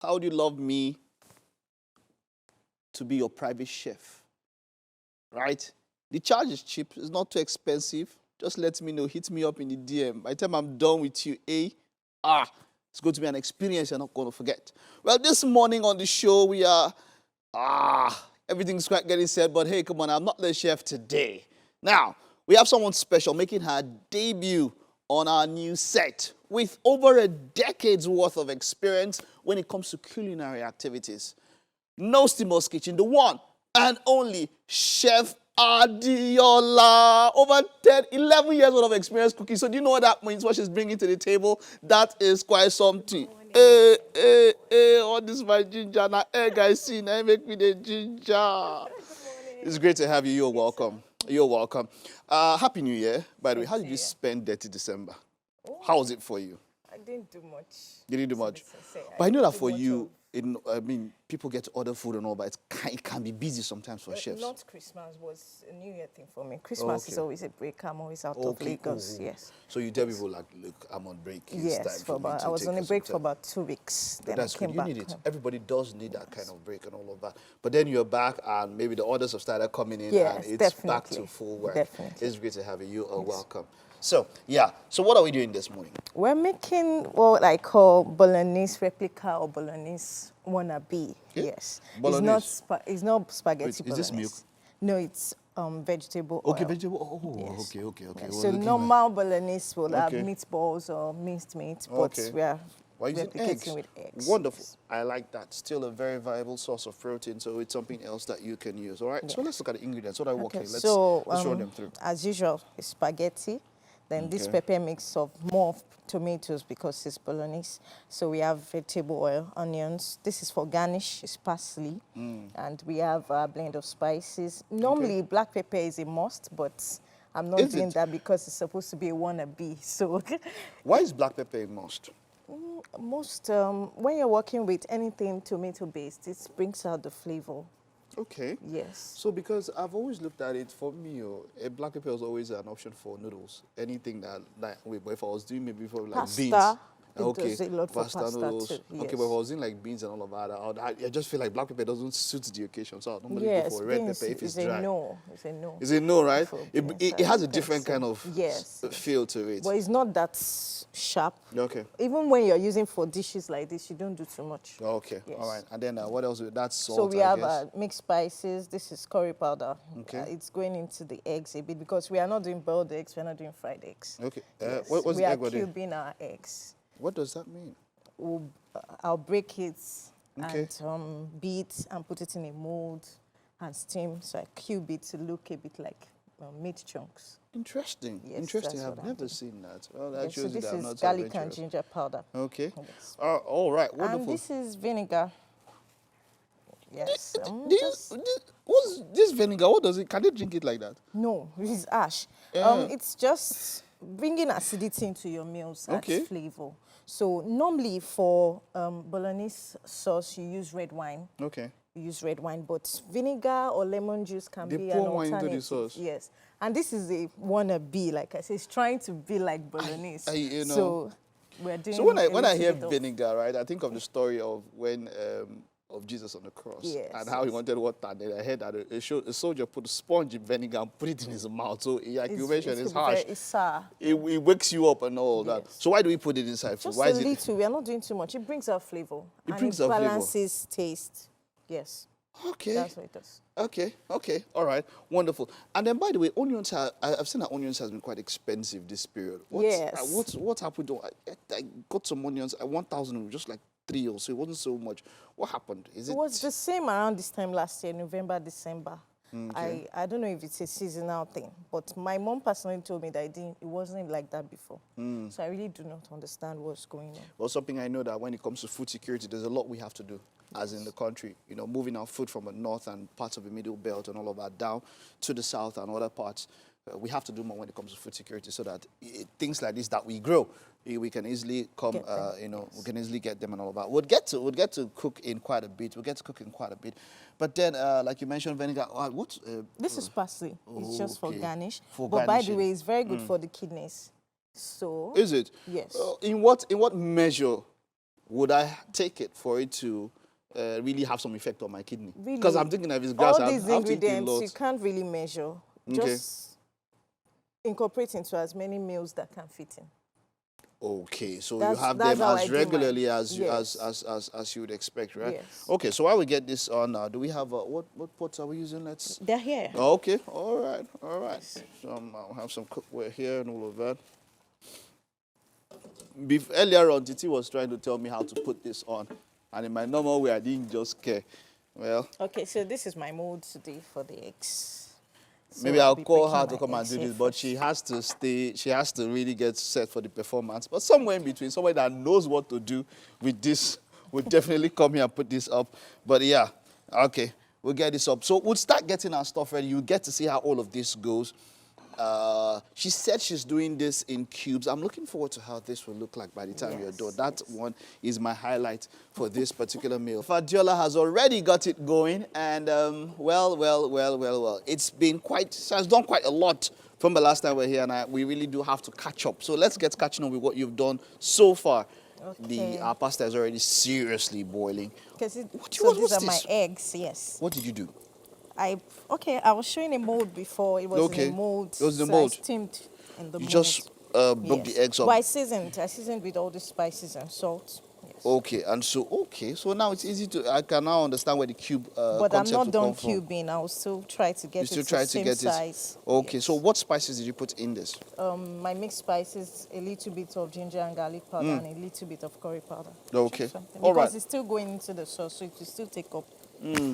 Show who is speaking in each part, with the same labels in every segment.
Speaker 1: How would you love me to be your private chef? Right? The charge is cheap. It's not too expensive. Just let me know. Hit me up in the DM. By the time I'm done with you, it's going to be an experience you're not going to forget. Well, this morning on the show, we are, everything's quite getting said, but hey, come on, I'm not the chef today. Now, we have someone special making her debut on our new set with over a decade's worth of experience when it comes to culinary activities. No Steamer's Kitchen, the one and only Chef Adeola. Over 11 years of experience cooking. So do you know what that means, what she's bringing to the table? That is quite something. All this my ginger. Now, guys, see, now make me the ginger. It's great to have you. You're welcome. You're welcome. Happy New Year, by the way. How did you spend Dirty December? How was it for you?
Speaker 2: I didn't do much.
Speaker 1: You didn't do much? But I know that for you, people get to order food and all, but it can be busy sometimes for chefs.
Speaker 2: Not Christmas was a New Year thing for me. Christmas is always a break. I'm always out of Lagos. Yes.
Speaker 1: So you tell people like, look, I'm on break.
Speaker 2: Yes, I was on a break for about 2 weeks. Then
Speaker 1: that's
Speaker 2: I came
Speaker 1: good.
Speaker 2: back.
Speaker 1: You need it. Everybody does need that kind of break and all of that. But then you're back, and maybe the orders have started coming in, and it's back to full work.
Speaker 2: Definitely.
Speaker 1: It's great to have you. You are welcome. So, yeah. So what are we doing this morning?
Speaker 2: We're making what I call Bolognese replica or Bolognese wannabe. Okay. Yes.
Speaker 1: Bolognese.
Speaker 2: It's not spaghetti.
Speaker 1: Wait,
Speaker 2: Bolognese.
Speaker 1: Is this milk?
Speaker 2: No, it's vegetable oil.
Speaker 1: Okay, vegetable. Oh, yes. Okay.
Speaker 2: Yeah, so normal Bolognese will have meatballs or minced meat, but we are replicating with eggs.
Speaker 1: Wonderful. I like that. Still a very viable source of protein, so it's something else that you can use. All right. So let's look at the ingredients. What are we working? Let's run them through.
Speaker 2: As usual, it's spaghetti. Then this pepper mix of more tomatoes because it's Bolognese. So we have vegetable oil, onions. This is for garnish, it's parsley. And we have a blend of spices. Normally, black pepper is a must, but I'm not doing that because it's supposed to be a wannabe. So
Speaker 1: why is black pepper a must?
Speaker 2: When you're working with anything tomato-based, it brings out the flavor.
Speaker 1: Okay.
Speaker 2: Yes.
Speaker 1: So because I've always looked at it, for me, a black pepper was always an option for noodles. Anything that if I was doing maybe for like
Speaker 2: pasta,
Speaker 1: beans.
Speaker 2: Does a lot for pasta
Speaker 1: noodles.
Speaker 2: too. Yes.
Speaker 1: Okay, but if I was doing like beans and all of that, I just feel like black pepper doesn't suit the occasion. So I normally go for red pepper if it's dry.
Speaker 2: It's a no.
Speaker 1: It's a no, right? It has a different kind of feel to it.
Speaker 2: But it's not that sharp.
Speaker 1: Okay.
Speaker 2: Even when you're using for dishes like this, you don't do too much.
Speaker 1: Okay. Yes. All right. And then what else? That's salt.
Speaker 2: So we have mixed spices. This is curry powder.
Speaker 1: Okay.
Speaker 2: It's going into the eggs a bit because we are not doing boiled eggs. We're not doing fried eggs.
Speaker 1: Okay.
Speaker 2: Yes.
Speaker 1: What's the egg?
Speaker 2: We are cubing our eggs.
Speaker 1: What does that mean?
Speaker 2: I'll break it and beat and put it in a mold and steam. So I cube it to look a bit like meat chunks.
Speaker 1: Interesting.
Speaker 2: Yes,
Speaker 1: Interesting. I've never seen that. Well, that shows
Speaker 2: so this
Speaker 1: that I'm
Speaker 2: is
Speaker 1: not
Speaker 2: garlic and ginger powder.
Speaker 1: Okay.
Speaker 2: Yes.
Speaker 1: All right. Wonderful.
Speaker 2: And this is vinegar. Yes.
Speaker 1: What's this vinegar? What does it? Can they drink it like that?
Speaker 2: No, it's ash. It's just bringing acidity into your meals. Adds flavor. So normally for Bolognese sauce, you use red wine. Okay. You use red wine, but vinegar or lemon juice can be an alternative. They pour wine into the sauce. Yes. And this is a wannabe, like I said, it's trying to be like Bolognese. So we're doing. So
Speaker 1: when I hear vinegar, right, I think of the story of when of Jesus on the cross and how he wanted water. And then I heard that a soldier put a sponge in vinegar and put it in his mouth. So like you mentioned, it's harsh.
Speaker 2: It's sour.
Speaker 1: It wakes you up and all that. So why do we put it inside food?
Speaker 2: Just
Speaker 1: why
Speaker 2: a little. We are not doing too much. It brings out flavor. It balances taste. Yes.
Speaker 1: Okay.
Speaker 2: That's what it does.
Speaker 1: Okay. All right. Wonderful. And then, by the way, onions I've seen that onions has been quite expensive this period. What happened? I got some onions. 1,000, just like 3 or so. It wasn't so much. What happened?
Speaker 2: It was the same around this time last year, November, December. Okay. I don't know if it's a seasonal thing, but my mom personally told me that it wasn't like that before. So I really do not understand what's going on.
Speaker 1: Well, something I know that when it comes to food security, there's a lot we have to do as in the country. You know, moving our food from the north and parts of the middle belt and all of that down to the south and other parts. We have to do more when it comes to food security so that things like this that we grow, we can easily come, we can easily get them and all of that. We'll get to cook in quite a bit. But then, like you mentioned, vinegar.
Speaker 2: This is parsley. It's just for garnish. But by the way, it's very good for the kidneys. So
Speaker 1: is it?
Speaker 2: Yes.
Speaker 1: In what measure would I take it for it to really have some effect on my kidney?
Speaker 2: Really?
Speaker 1: Because I'm thinking if it's grass,
Speaker 2: all these
Speaker 1: I have to eat a
Speaker 2: ingredients,
Speaker 1: lot.
Speaker 2: you can't really measure. Just incorporate into as many meals that can fit in.
Speaker 1: Okay, so you have them as regularly as you would expect, right?
Speaker 2: Yes.
Speaker 1: Okay, so while we get this on now, do we have what pots are we using?
Speaker 2: They're here.
Speaker 1: Okay, all right. So I'll have some cookware here and all of that. Earlier on, Titi was trying to tell me how to put this on, and in my normal way, I didn't just care. Well. Okay,
Speaker 2: so this is my mold today for the eggs. So
Speaker 1: maybe I'll call her to come and do this, but she has to stay, she has to really get set for the performance. But somewhere in between, somebody that knows what to do with this would definitely come here and put this up. But yeah, okay, we'll get this up. So we'll start getting our stuff ready. You'll get to see how all of this goes. She said she's doing this in cubes. I'm looking forward to how this will look like by the time you're done. That one is my highlight for this particular meal. Adeola has already got it going, and well. It's been quite, she has done quite a lot from the last time we were here, and we really do have to catch up. So let's get catching up with what you've done so far. Okay. Our pasta is already seriously boiling.
Speaker 2: These are my eggs, yes.
Speaker 1: What did you do?
Speaker 2: I was showing a mold before. It was in a mold.
Speaker 1: It was in the mold.
Speaker 2: I steamed in the mold.
Speaker 1: You just broke the eggs up.
Speaker 2: Well, I seasoned with all the spices and salt. Yes.
Speaker 1: Okay, and so now it's easy to. I can now understand where the cube
Speaker 2: but I'm not done cubing. I'll still try to get it to the same size.
Speaker 1: Okay, yes. So what spices did you put in this?
Speaker 2: My mixed spices, a little bit of ginger and garlic powder, and a little bit of curry powder.
Speaker 1: Okay,
Speaker 2: all right. Because it's still going into the sauce, so it will still take up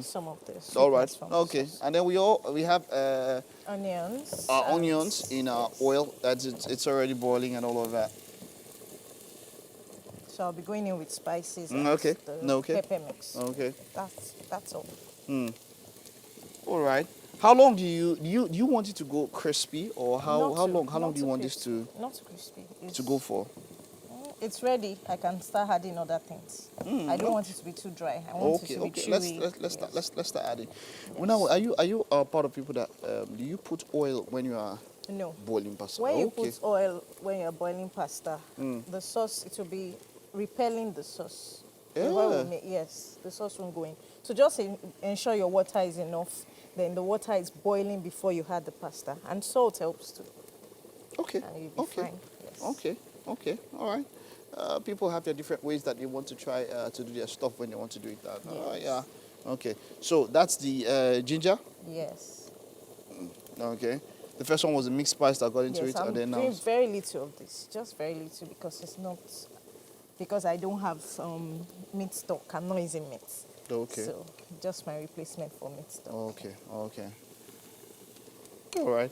Speaker 2: some of this.
Speaker 1: All right. Okay. And then we have
Speaker 2: onions.
Speaker 1: Onions in our oil. It's already boiling and all of that.
Speaker 2: So I'll be going in with spices.
Speaker 1: Okay.
Speaker 2: Pepper mix.
Speaker 1: Okay.
Speaker 2: That's all.
Speaker 1: All right. How long do you want it to go crispy, or how long do you want this to
Speaker 2: not crispy
Speaker 1: to go for?
Speaker 2: It's ready. I can start adding other things. I don't want it to be too dry. I want it to be chewy.
Speaker 1: Let's start adding. Yes. Well, now, are you part of people that do you put oil when you are boiling pasta?
Speaker 2: When you put oil when you're boiling pasta, the sauce, it will be repelling the sauce.
Speaker 1: Yeah.
Speaker 2: Yes, the sauce won't go in. So just ensure your water is enough. Then the water is boiling before you add the pasta, and salt helps too.
Speaker 1: Okay.
Speaker 2: And you'll be fine. Yes.
Speaker 1: Okay. All right. People have their different ways that they want to try to do their stuff when they want to do it.
Speaker 2: Yes.
Speaker 1: Yeah. Okay. So that's the ginger?
Speaker 2: Yes.
Speaker 1: Okay. The first one was the mixed spice that got into it.
Speaker 2: I'm
Speaker 1: and then
Speaker 2: doing very little of this. Just very little because it's not... Because I don't have meat stock. I'm not using meat.
Speaker 1: Okay.
Speaker 2: So just my replacement for meat stock.
Speaker 1: Okay. All right.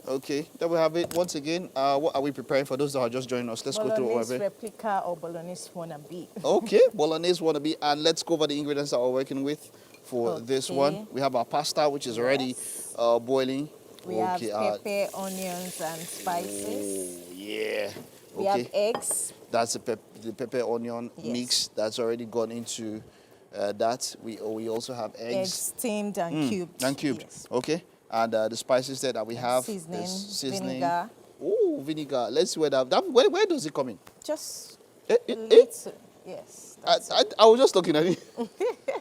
Speaker 1: Okay, there we have it. Once again, what are we preparing for those that are just joining us? Let's go through what
Speaker 2: Bolognese Replica or Bolognese Wannabe.
Speaker 1: Okay, Bolognese Wannabe. And let's go over the ingredients that we're working with for this one. We have our pasta, which is already boiling.
Speaker 2: We have pepper, onions, and spices.
Speaker 1: Oh, yeah.
Speaker 2: We have eggs.
Speaker 1: That's the pepper onion mix that's already gone into that. We also have eggs
Speaker 2: steamed and cubed.
Speaker 1: Yes. Okay. And the spices that we have
Speaker 2: seasoning,
Speaker 1: vinegar. Oh, vinegar. Let's see where where does it come in?
Speaker 2: Just a little. Yes.
Speaker 1: I was just looking at it.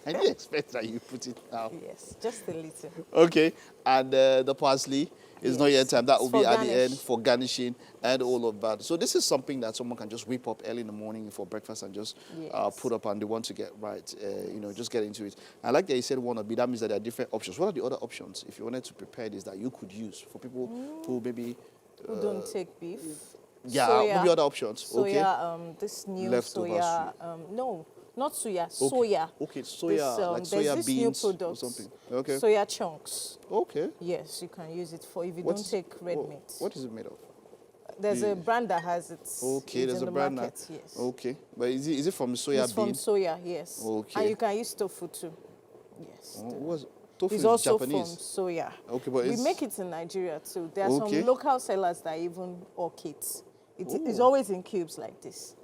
Speaker 1: I didn't expect that you put it now.
Speaker 2: Yes, just a little.
Speaker 1: Okay. And the parsley is not yet time. That will be at the end for garnishing and all of that. So this is something that someone can just whip up early in the morning for breakfast and just put up, and they want to get right, just get into it. I like that you said wannabe. That means that there are different options. What are the other options if you wanted to prepare this that you could use for people who maybe...
Speaker 2: who don't take beef?
Speaker 1: Yeah, soya, maybe other options.
Speaker 2: Soya, this new soya... no, not soya, soya.
Speaker 1: Okay, soya, like soya beans
Speaker 2: new product,
Speaker 1: or something. Okay.
Speaker 2: Soya chunks.
Speaker 1: Okay.
Speaker 2: Yes, you can use it for if you don't take red meat.
Speaker 1: What is it made of?
Speaker 2: There's a brand that has it.
Speaker 1: Okay, there's a brand
Speaker 2: market, yes.
Speaker 1: Okay, but is it from soya bean?
Speaker 2: It's from soya, yes.
Speaker 1: Okay.
Speaker 2: And you can use tofu too. Yes.
Speaker 1: Tofu
Speaker 2: it's
Speaker 1: is
Speaker 2: also
Speaker 1: Japanese.
Speaker 2: From soya.
Speaker 1: Okay, but
Speaker 2: we make it in Nigeria too. There are some local sellers that even ork it. It's always in cubes like this.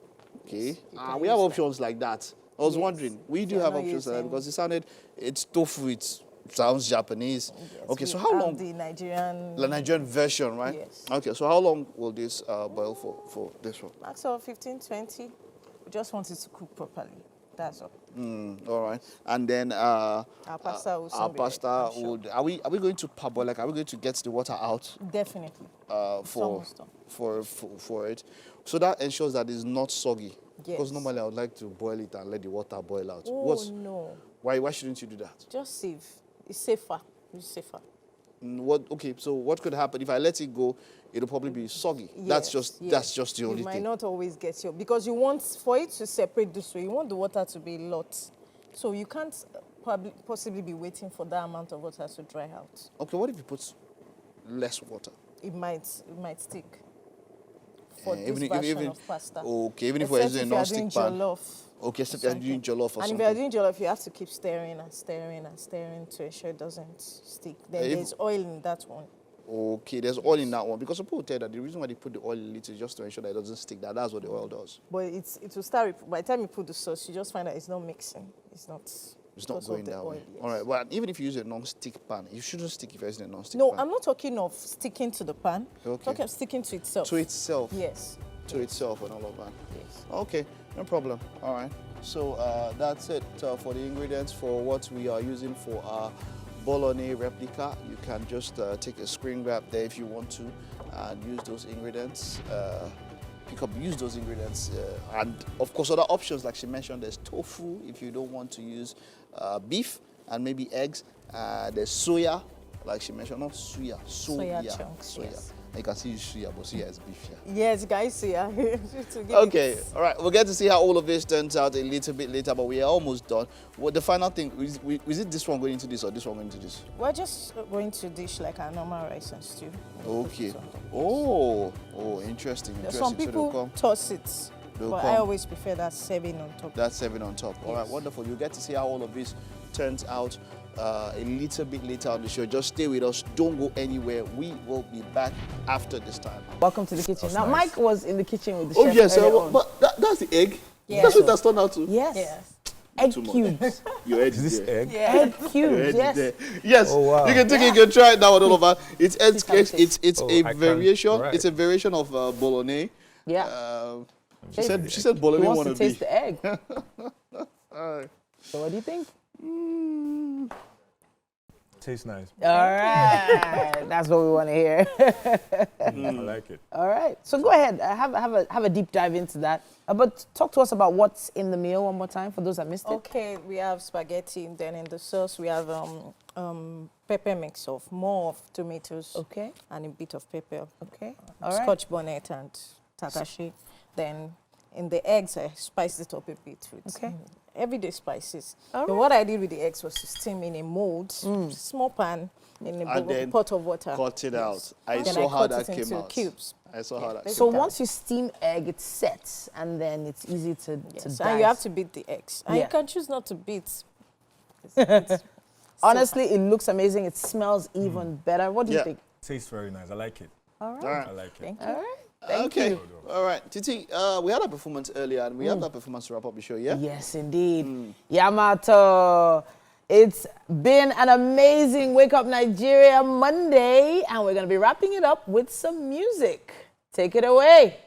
Speaker 1: Okay. We have options like that. I was wondering. We do have options like that because it's tofu. It sounds Japanese.
Speaker 2: Yes,
Speaker 1: okay, so how long?
Speaker 2: The Nigerian
Speaker 1: version, right?
Speaker 2: Yes.
Speaker 1: Okay, so how long will this boil for this one?
Speaker 2: Max of 15, 20. We just want it to cook properly. That's all.
Speaker 1: All right. And then
Speaker 2: our pasta will
Speaker 1: our pasta would. Are we going to parboil? Like, are we going to get the water out?
Speaker 2: Definitely.
Speaker 1: For it, so that ensures that it's not soggy.
Speaker 2: Yes.
Speaker 1: Because normally I would like to boil it and let the water boil out.
Speaker 2: Oh no.
Speaker 1: Why shouldn't you do that?
Speaker 2: Just save. It's safer. It's safer.
Speaker 1: Okay, so what could happen if I let it go? It'll probably be soggy.
Speaker 2: Yes,
Speaker 1: That's just the only
Speaker 2: thing. You might
Speaker 1: thing.
Speaker 2: not always get your, because you want, for it to separate this way, you want the water to be a lot. So you can't possibly be waiting for that amount of water to dry out.
Speaker 1: Okay, what if you put less water?
Speaker 2: It might stick. For this version of pasta.
Speaker 1: Okay, even if we're using a non-stick pan.
Speaker 2: Jollof.
Speaker 1: Okay, so you're doing jollof or something.
Speaker 2: And if you're doing jollof, you have to keep stirring and stirring and stirring to ensure it doesn't stick. Then there's oil in that one.
Speaker 1: Okay, there's oil in that one. Because people tell that the reason why they put the oil in it is just to ensure that it doesn't stick. That's what the oil does.
Speaker 2: But it will start, by the time you put the sauce, you just find that it's not mixing. It's not
Speaker 1: going that way. Yes. All right, well, even if you use a non-stick pan, you shouldn't stick if you're using a non-stick pan.
Speaker 2: No, I'm not talking of sticking to the pan. Okay. I'm talking of sticking to itself.
Speaker 1: To itself?
Speaker 2: Yes.
Speaker 1: To itself and all of that?
Speaker 2: Yes.
Speaker 1: Okay, no problem. All right. So that's it for the ingredients for what we are using for our Bolognese replica. You can just take a screen grab there if you want to and use those ingredients. Use those ingredients. And of course, other options, like she mentioned, there's tofu if you don't want to use beef, and maybe eggs. There's soya, like she mentioned, not soya.
Speaker 2: Soya chunks,
Speaker 1: soya.
Speaker 2: yes.
Speaker 1: You can see soya, but soya is beef here.
Speaker 2: Yes, guys, soya.
Speaker 1: Okay, all right. We'll get to see how all of this turns out a little bit later, but we are almost done. Well, the final thing, is it this one going into this or this one going into this?
Speaker 2: We're just going to dish like a normal rice and stew.
Speaker 1: Okay. Oh, interesting.
Speaker 2: Some people toss it, but I always prefer that serving on top.
Speaker 1: That serving on top. All right, wonderful. You get to see how all of this turns out a little bit later on the show. Just stay with us. Don't go anywhere. We will be back after this time.
Speaker 3: Welcome to the kitchen. Now, nice. Mike was in the kitchen with the
Speaker 1: chef.
Speaker 3: Oh, yes.
Speaker 1: But that's the egg? Yes. That's what that's turned out to?
Speaker 3: Yes. Egg cubes.
Speaker 1: Your egg
Speaker 4: is this egg?
Speaker 3: Yeah. Egg cubes, yes.
Speaker 1: Yes. Oh, wow. You can take it, you can try it now and all of that. It's it's a variation. Right. It's a variation of bolognese.
Speaker 3: Yeah.
Speaker 1: She said bolognese wannabe.
Speaker 3: He wants to taste the egg. So what do you think?
Speaker 4: Tastes nice.
Speaker 3: All right. That's what we want to hear.
Speaker 4: I like it.
Speaker 3: All right. So go ahead. Have a deep dive into that. But talk to us about what's in the meal one more time for those that missed it.
Speaker 2: Okay. We have spaghetti. Then in the sauce, we have pepper mix of more of tomatoes.
Speaker 3: Okay.
Speaker 2: And a bit of pepper.
Speaker 3: Okay. All right.
Speaker 2: Scotch bonnet and tatashi. Then in the eggs, I spiced it up a bit with everyday spices. Right. What I did with the eggs was to steam in a mold, small pan, in a pot of water.
Speaker 1: Cut it out. I saw how that came out.
Speaker 2: Cubes.
Speaker 1: I saw how that.
Speaker 3: So once you steam egg, it sets, and then it's easy to dice.
Speaker 2: And you have to beat the eggs. And you can choose not to beat.
Speaker 3: Honestly, it looks amazing. It smells even better. What do you think?
Speaker 4: Tastes very nice. I like it.
Speaker 3: All right.
Speaker 4: I like it.
Speaker 2: Thank you.
Speaker 3: All right. Thank you.
Speaker 1: All right. Titi, we had a performance earlier, and we have that performance to wrap up the show, yeah?
Speaker 3: Yes, indeed. Yamato. It's been an amazing Wake Up Nigeria Monday, and we're going to be wrapping it up with some music. Take it away.